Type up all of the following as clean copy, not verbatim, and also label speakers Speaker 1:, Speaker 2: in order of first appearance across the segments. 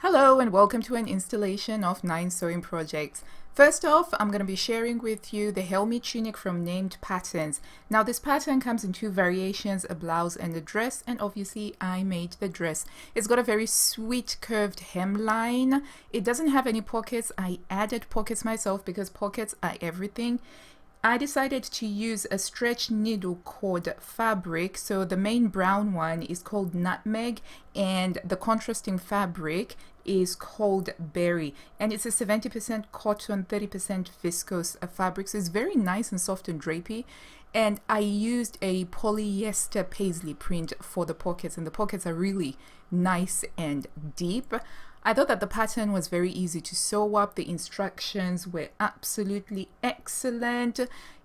Speaker 1: Hello and welcome to an installation of 9 sewing projects. First off, I'm going to be sharing with you the Helmi tunic from Named Patterns. Now this pattern comes in two variations, a blouse and a dress, and obviously I made the dress. It's got a very sweet curved hemline. It doesn't have any pockets. I added pockets myself because pockets are everything. I decided to use a stretch needle cord fabric. So the main brown one is called Nutmeg and the contrasting fabric is called Berry, and it's a 70% cotton, 30% viscose fabric. So it's very nice and soft and drapey. And I used a polyester paisley print for the pockets, and the pockets are really nice and deep. I thought that the pattern was very easy to sew up. The instructions were absolutely excellent.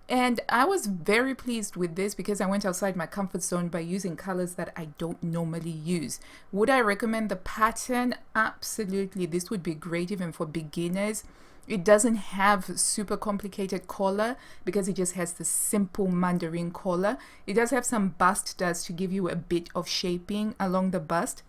Speaker 1: And I was very pleased with this because I went outside my comfort zone by using colors that I don't normally use. Would I recommend the pattern? Absolutely. This would be great even for beginners. It doesn't have super complicated collar because it just has the simple mandarin collar. It does have some bust studs to give you a bit of shaping along the bust.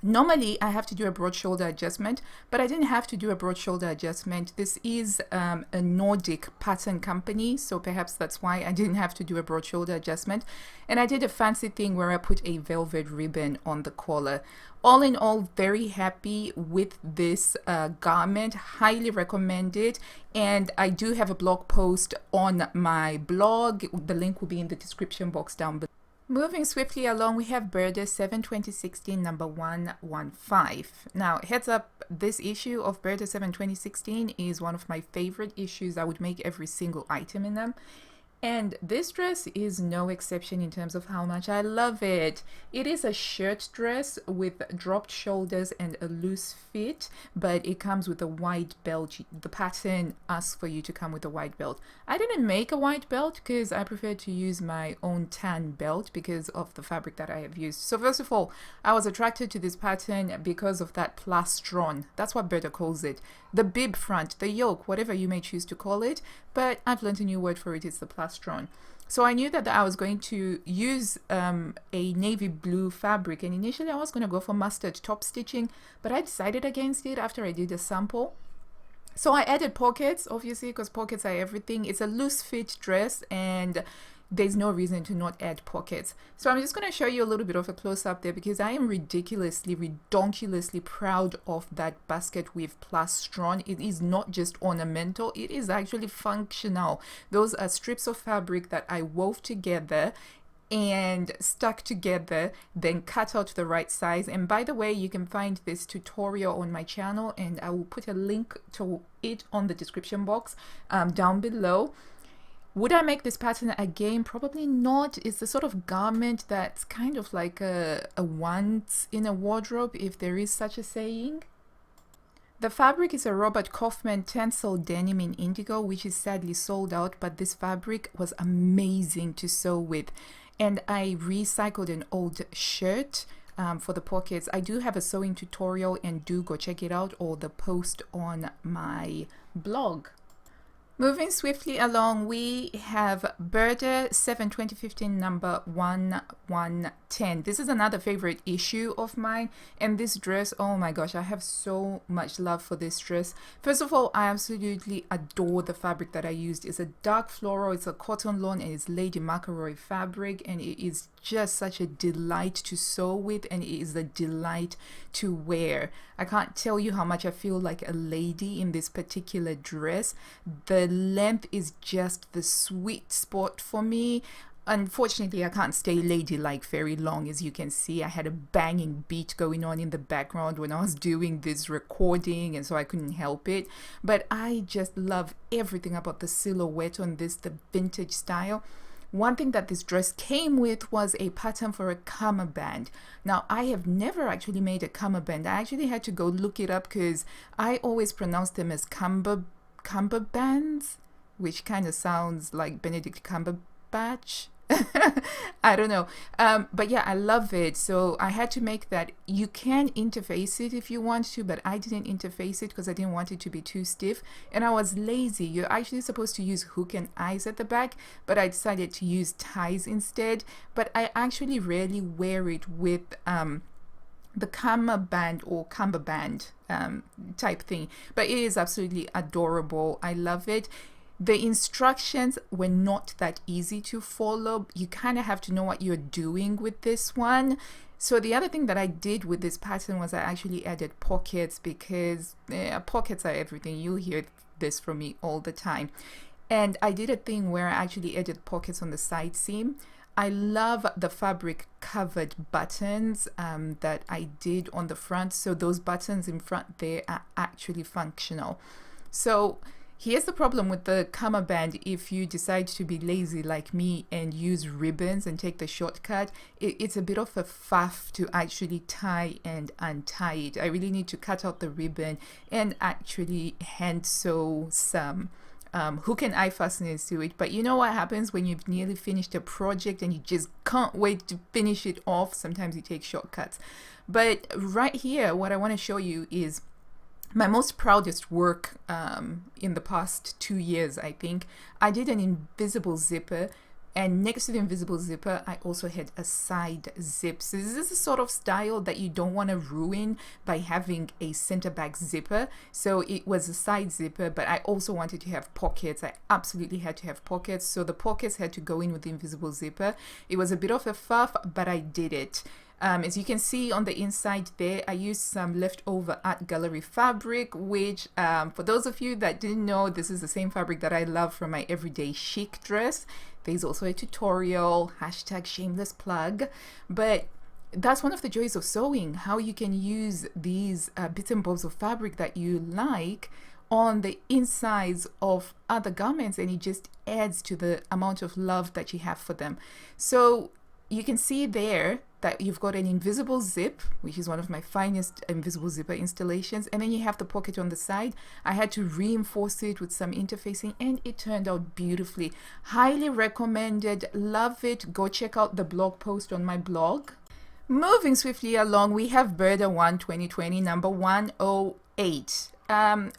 Speaker 1: Normally, I have to do a broad shoulder adjustment, but I didn't have to do a broad shoulder adjustment. This is a Nordic pattern company, so perhaps that's why I didn't have to do a broad shoulder adjustment. And I did a fancy thing where I put a velvet ribbon on the collar. All in all, very happy with this garment, highly recommend it. And I do have a blog post on my blog. The link will be in the description box down below. Moving swiftly along, we have Burda 7 2016 number 115. Now, heads up, this issue of Burda 7 2016 is one of my favorite issues. I would make every single item in them. And this dress is no exception in terms of how much I love it. It is a shirt dress with dropped shoulders and a loose fit, but it comes with a wide belt. The pattern asks for you to come with a wide belt. I didn't make a wide belt because I prefer to use my own tan belt because of the fabric that I have used. So first of all, I was attracted to this pattern because of that plastron. That's what Burda calls it. The bib front, the yoke, whatever you may choose to call it, but I've learned a new word for it. It's the plastron. So I knew that I was going to use a navy blue fabric, and initially I was going to go for mustard top stitching, but I decided against it after I did a sample. So I added pockets, obviously, because pockets are everything. It's a loose fit dress and there's no reason to not add pockets. So I'm just going to show you a little bit of a close-up there because I am redonkulously proud of that basket weave plastron. It is not just ornamental, it is actually functional. Those are strips of fabric that I wove together and stuck together, then cut out the right size. And by the way, you can find this tutorial on my channel, and I will put a link to it on the description box down below. Would I make this pattern again? Probably not. It's the sort of garment that's kind of like a once in a wardrobe, if there is such a saying. The fabric is a Robert Kaufman Tencel denim in indigo, which is sadly sold out, but this fabric was amazing to sew with. And I recycled an old shirt for the pockets. I do have a sewing tutorial, and do go check it out, or the post on my blog. Moving swiftly along, we have Burda 7 2015 number 1110. This is another favorite issue of mine, and this dress, oh my gosh, I have so much love for this dress. First of all, I absolutely adore the fabric that I used. It's a dark floral, it's a cotton lawn, and it's Lady McElroy fabric, and it is just such a delight to sew with, and it is a delight to wear. I can't tell you how much I feel like a lady in this particular dress. The length is just the sweet spot for me. Unfortunately, I can't stay ladylike very long. As you can see, I had a banging beat going on in the background when I was doing this recording, and so I couldn't help it. But I just love everything about the silhouette on this, the vintage style. One thing that this dress came with was a pattern for a cummerbund. Now, I have never actually made a cummerbund. I actually had to go look it up because I always pronounce them as cummerbunds, which kind of sounds like Benedict Cumberbatch. I don't know, but yeah, I love it. So I had to make that. You can interface it if you want to, but I didn't interface it because I didn't want it to be too stiff, and I was lazy. You're actually supposed to use hook and eyes at the back, but I decided to use ties instead. But I actually rarely wear it with the cummerbund or cummerband type thing, but it is absolutely adorable. I love it. The instructions were not that easy to follow. You kind of have to know what you're doing with this one. So the other thing that I did with this pattern was I actually added pockets, because pockets are everything. You'll hear this from me all the time. And I did a thing where I actually added pockets on the side seam. I love the fabric covered buttons that I did on the front. So those buttons in front there are actually functional. So here's the problem with the cummerbund. If you decide to be lazy like me and use ribbons and take the shortcut, it's a bit of a faff to actually tie and untie it. I really need to cut out the ribbon and actually hand sew some hook and eye fasteners to it. But you know what happens when you've nearly finished a project and you just can't wait to finish it off? Sometimes you take shortcuts. But right here, what I want to show you is my most proudest work in the past 2 years, I think. I did an invisible zipper, and next to the invisible zipper, I also had a side zip. So this is the sort of style that you don't want to ruin by having a center back zipper. So it was a side zipper, but I also wanted to have pockets. I absolutely had to have pockets. So the pockets had to go in with the invisible zipper. It was a bit of a faff, but I did it. As you can see on the inside there, I used some leftover art gallery fabric, which for those of you that didn't know, this is the same fabric that I love from my everyday chic dress. There's also a tutorial, hashtag shameless plug, but that's one of the joys of sewing, how you can use these bits and bobs of fabric that you like on the insides of other garments, and it just adds to the amount of love that you have for them. So you can see there that you've got an invisible zip, which is one of my finest invisible zipper installations, and then you have the pocket on the side. I had to reinforce it with some interfacing, and it turned out beautifully. Highly recommended, love it. Go check out the blog post on my blog. Moving swiftly along, we have Burda 1 2020 number 108.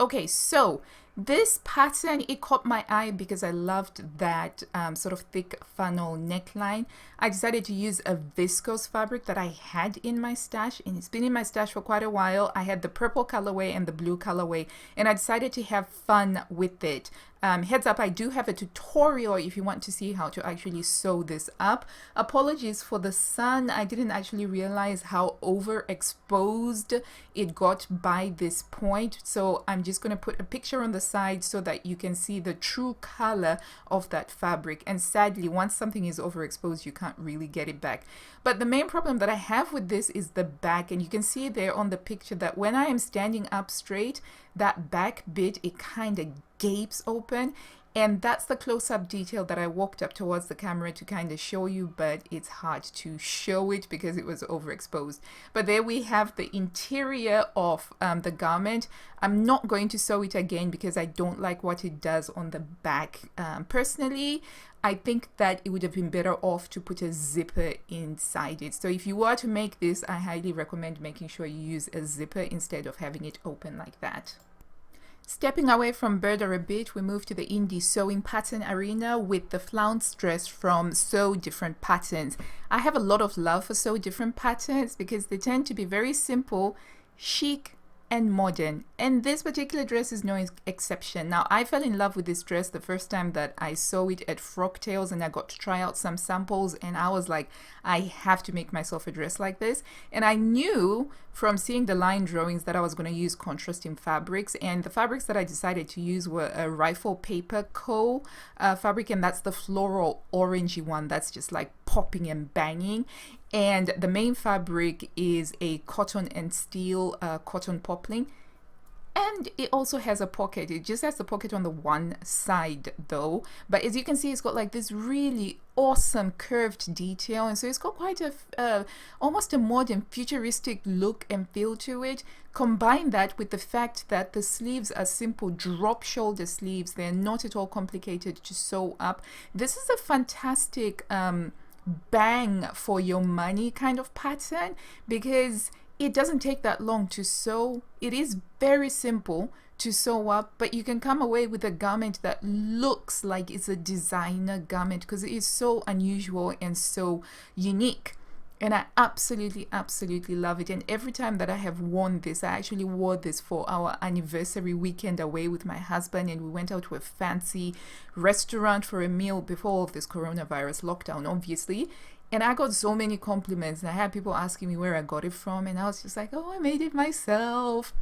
Speaker 1: Okay, so this pattern, it caught my eye because I loved that sort of thick funnel neckline. I decided to use a viscose fabric that I had in my stash, and it's been in my stash for quite a while. I had the purple colorway and the blue colorway, and I decided to have fun with it. Heads up, I do have a tutorial if you want to see how to actually sew this up. Apologies for the sun. I didn't actually realize how overexposed it got by this point. So I'm just going to put a picture on the side so that you can see the true color of that fabric. And sadly, once something is overexposed, you can't really get it back. But the main problem that I have with this is the back. And you can see there on the picture that when I am standing up straight, that back bit, it kind of gapes open, and that's the close-up detail that I walked up towards the camera to kind of show you, but it's hard to show it because it was overexposed. But there we have the interior of the garment. I'm not going to sew it again because I don't like what it does on the back. Personally, I think that it would have been better off to put a zipper inside it. So if you were to make this, I highly recommend making sure you use a zipper instead of having it open like that. Stepping away from Burda a bit, we move to the indie sewing pattern arena with the Flounce Dress from Sew Different Patterns. I have a lot of love for Sew Different Patterns because they tend to be very simple, chic, and modern, and this particular dress is no exception. Now, I fell in love with this dress the first time that I saw it at Frocktails, and I got to try out some samples, and I was like, I have to make myself a dress like this. And I knew from seeing the line drawings that I was going to use contrasting fabrics, and the fabrics that I decided to use were a Rifle Paper Co fabric, and that's the floral orangey one that's just like popping and banging. And the main fabric is a cotton and steel cotton poplin, and it also has a pocket. It just has the pocket on the one side though, but as you can see, it's got like this really awesome curved detail, and so it's got quite a almost a modern futuristic look and feel to it. Combine that with the fact that the sleeves are simple drop shoulder sleeves. They're not at all complicated to sew up. This is a fantastic bang for your money kind of pattern because it doesn't take that long to sew. It is very simple to sew up, but you can come away with a garment that looks like it's a designer garment because it is so unusual and so unique. And I absolutely love it. And every time that I have worn this, I actually wore this for our anniversary weekend away with my husband, and we went out to a fancy restaurant for a meal before all of this coronavirus lockdown, obviously. And I got so many compliments, and I had people asking me where I got it from, and I was just like, oh, I made it myself.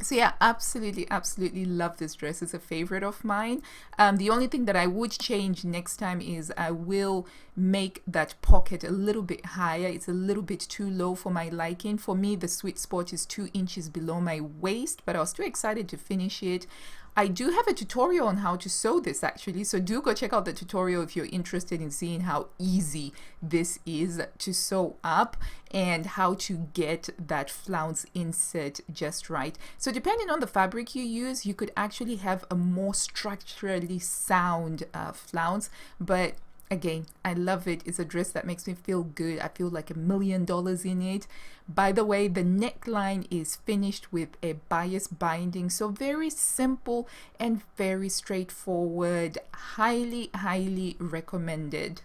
Speaker 1: So yeah, absolutely love this dress. It's a favorite of mine. The only thing that I would change next time is I will make that pocket a little bit higher. It's a little bit too low for my liking. For me, the sweet spot is 2 inches below my waist, but I was too excited to finish it. I do have a tutorial on how to sew this actually, so do go check out the tutorial if you're interested in seeing how easy this is to sew up and how to get that flounce insert just right. So depending on the fabric you use, you could actually have a more structurally sound flounce, but again, I love it. It's a dress that makes me feel good. I feel like $1 million in it. By the way, the neckline is finished with a bias binding, so very simple and very straightforward. Highly recommended.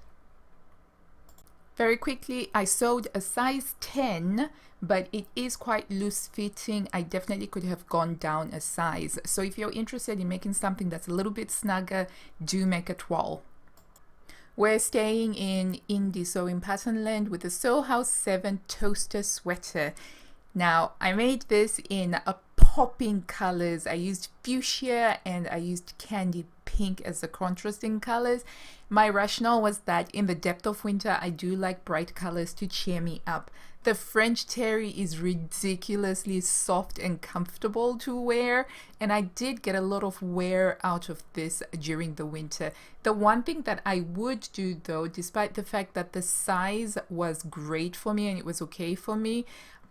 Speaker 1: Very quickly, I sewed a size 10, but it is quite loose fitting. I definitely could have gone down a size. So if you're interested in making something that's a little bit snugger, do make a 12. We're staying in indie sewing pattern land with the SewHouse7 toaster sweater. Now, I made this in a popping colors. I used fuchsia and I used candy pink as the contrasting colors. My rationale was that in the depth of winter, I do like bright colors to cheer me up. The French terry is ridiculously soft and comfortable to wear, and I did get a lot of wear out of this during the winter. The one thing that I would do though, despite the fact that the size was great for me and it was okay for me,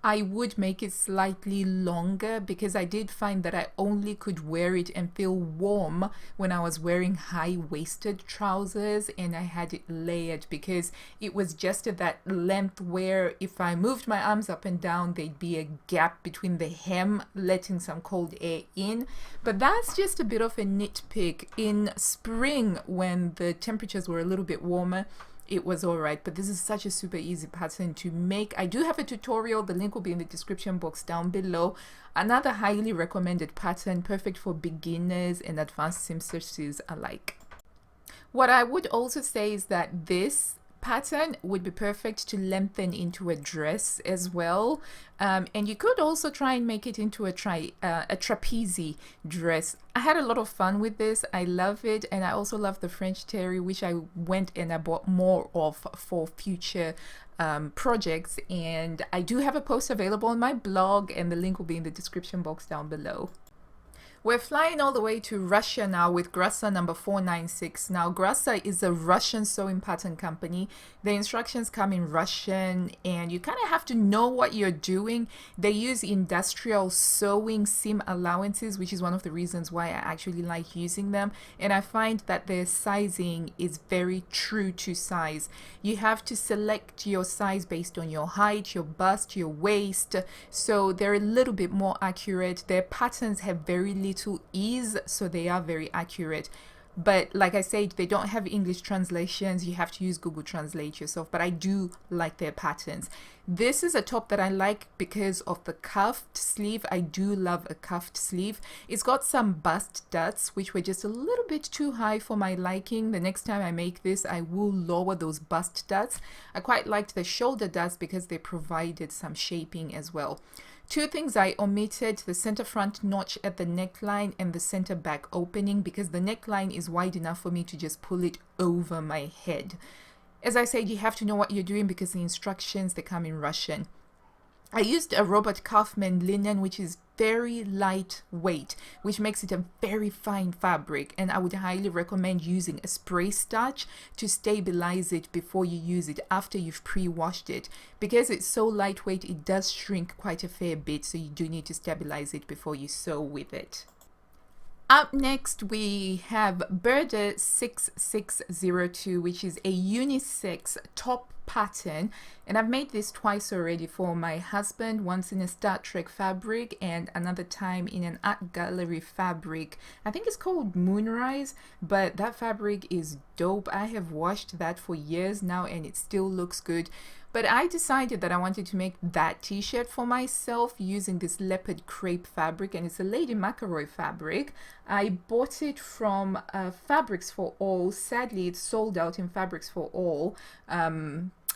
Speaker 1: I would make it slightly longer because I did find that I only could wear it and feel warm when I was wearing high-waisted trousers and I had it layered, because it was just at that length where if I moved my arms up and down, there'd be a gap between the hem, letting some cold air in. But that's just a bit of a nitpick. In spring, when the temperatures were a little bit warmer, it was all right, but this is such a super easy pattern to make. I do have a tutorial. The link will be in the description box down below. Another highly recommended pattern, perfect for beginners and advanced seamstresses alike. What I would also say is that this pattern would be perfect to lengthen into a dress as well, and you could also try and make it into a trapeze dress. I had a lot of fun with this. I love it, and I also love the French terry, which I went and I bought more of for future projects, and I do have a post available on my blog, and the link will be in the description box down below. We're flying all the way to Russia now with Grassa number 496. Now, Grassa is a Russian sewing pattern company. The instructions come in Russian and you kind of have to know what you're doing. They use industrial sewing seam allowances, which is one of the reasons why I actually like using them. And I find that their sizing is very true to size. You have to select your size based on your height, your bust, your waist. So they're a little bit more accurate. Their patterns have very little ease, so they are very accurate. But like I said, they don't have English translations. You have to use Google Translate yourself, but I do like their patterns. This is a top that I like because of the cuffed sleeve. I do love a cuffed sleeve. It's got some bust dots, which were just a little bit too high for my liking. The next time I make this, I will lower those bust dots. I quite liked the shoulder dots because they provided some shaping as well. Two things I omitted: the center front notch at the neckline and the center back opening, because the neckline is wide enough for me to just pull it over my head. As I said, you have to know what you're doing because the instructions, they come in Russian. I used a Robert Kaufman linen, which is very lightweight, which makes it a very fine fabric, and I would highly recommend using a spray starch to stabilize it before you use it after you've pre-washed it. Because it's so lightweight, it does shrink quite a fair bit, so you do need to stabilize it before you sew with it. Up next, we have Burda 6602, which is a unisex top pattern, and I've made this twice already for my husband, once in a Star Trek fabric and another time in an art gallery fabric. I think it's called Moonrise, but that fabric is dope. I have washed that for years now and it still looks good. But I decided that I wanted to make that t-shirt for myself using this leopard crepe fabric, and it's a Lady McElroy fabric. I bought it from Fabrics for All. Sadly, it's sold out in Fabrics for All.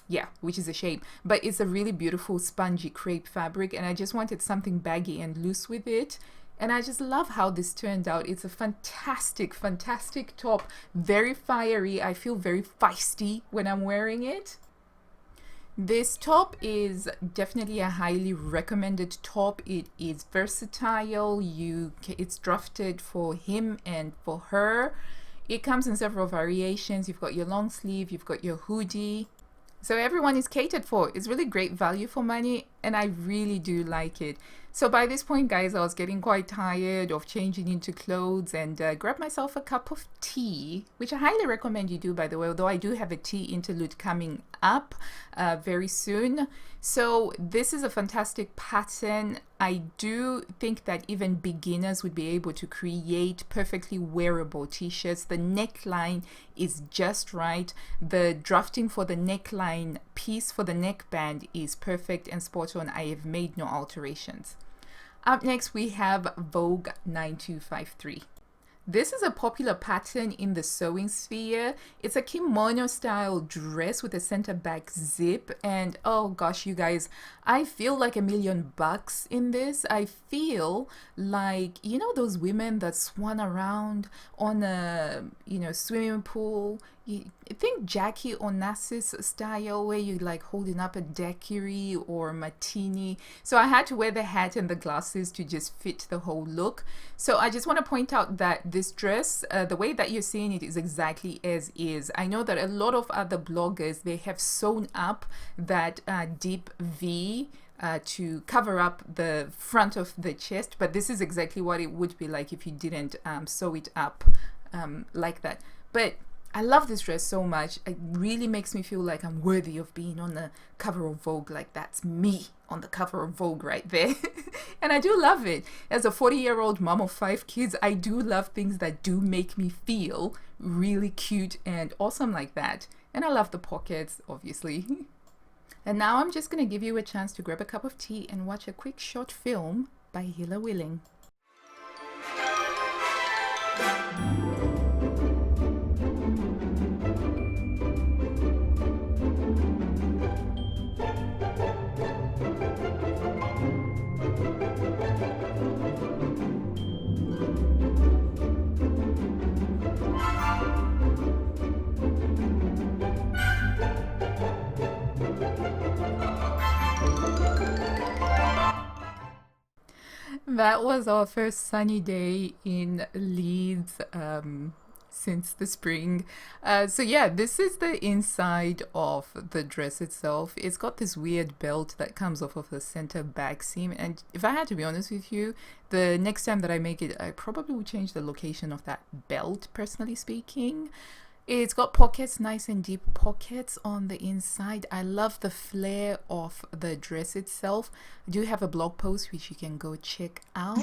Speaker 1: Yeah, which is a shame, but it's a really beautiful spongy crepe fabric, and I just wanted something baggy and loose with it. And I just love how this turned out. It's a fantastic, fantastic top, very fiery. I feel very feisty when I'm wearing it. This top is definitely a highly recommended top. It is versatile. It's drafted for him and for her. It comes in several variations. You've got your long sleeve, you've got your hoodie. So everyone is catered for. It's really great value for money, and I really do like it. So by this point, guys, I was getting quite tired of changing into clothes, and grabbed myself a cup of tea, which I highly recommend you do, by the way, although I do have a tea interlude coming up very soon. So this is a fantastic pattern. I do think that even beginners would be able to create perfectly wearable t-shirts. The neckline is just right. The drafting for the neckline piece for the neckband is perfect and spot on. I have made no alterations. Up next, we have Vogue 9253. This is a popular pattern in the sewing sphere. It's a kimono style dress with a center back zip, and oh gosh, you guys, I feel like $1,000,000 in this. I feel like, you know, those women that swan around on a, swimming pool. You think Jackie Onassis style, where you like holding up a daiquiri or martini. So I had to wear the hat and the glasses to just fit the whole look. So I just want to point out that this dress, the way that you're seeing it is exactly as is. I know that a lot of other bloggers, they have sewn up that deep V to cover up the front of the chest, but this is exactly what it would be like if you didn't sew it up like that. But I love this dress so much. It really makes me feel like I'm worthy of being on the cover of Vogue. Like, that's me on the cover of Vogue right there. And I do love it. As a 40-year-old mom of 5 kids, I do love things that do make me feel really cute and awesome like that. And I love the pockets, obviously. And now I'm just going to give you a chance to grab a cup of tea and watch a quick short film by Hila Willing. That was our first sunny day in Leeds since the spring. So yeah, this is the inside of the dress itself. It's got this weird belt that comes off of the center back seam, and if I had to be honest with you, the next time that I make it, I probably would change the location of that belt, personally speaking. It's got pockets, nice and deep pockets on the inside. I love the flare of the dress itself. I do have a blog post which you can go check out.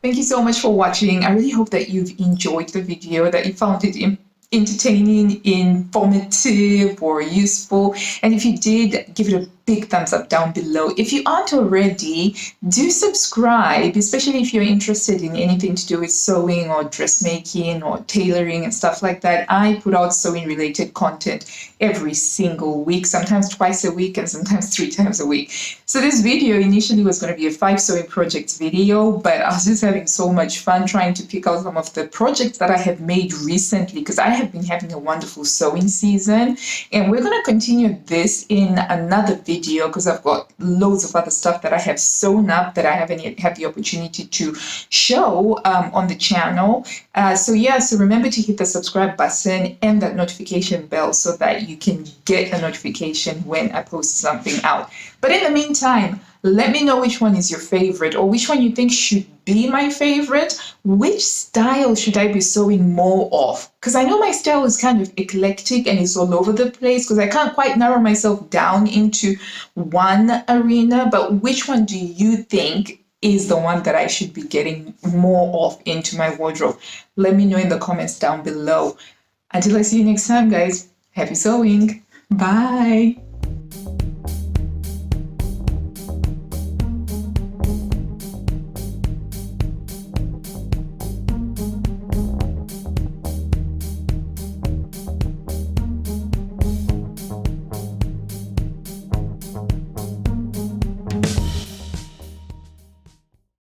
Speaker 2: Thank you so much for watching. I really hope that you've enjoyed the video, that you found it entertaining, informative, or useful. And if you did, give it a big thumbs up down below. If you aren't already, do subscribe, especially if you're interested in anything to do with sewing or dressmaking or tailoring and stuff like that. I put out sewing related content every single week, sometimes twice a week and sometimes 3 times a week. So this video initially was going to be a 5 sewing projects video, but I was just having so much fun trying to pick out some of the projects that I have made recently, because I have been having a wonderful sewing season. And we're going to continue this in another video, because I've got loads of other stuff that I have sewn up that I haven't yet had the opportunity to show on the channel. So remember to hit the subscribe button and that notification bell so that you can get a notification when I post something out. But in the meantime, let me know which one is your favorite, or which one you think should be my favorite. Which style should I be sewing more of? Because I know my style is kind of eclectic and it's all over the place, because I can't quite narrow myself down into one arena. But which one do you think is the one that I should be getting more of into my wardrobe? Let me know in the comments down below. Until I see you next time, guys, happy sewing. Bye.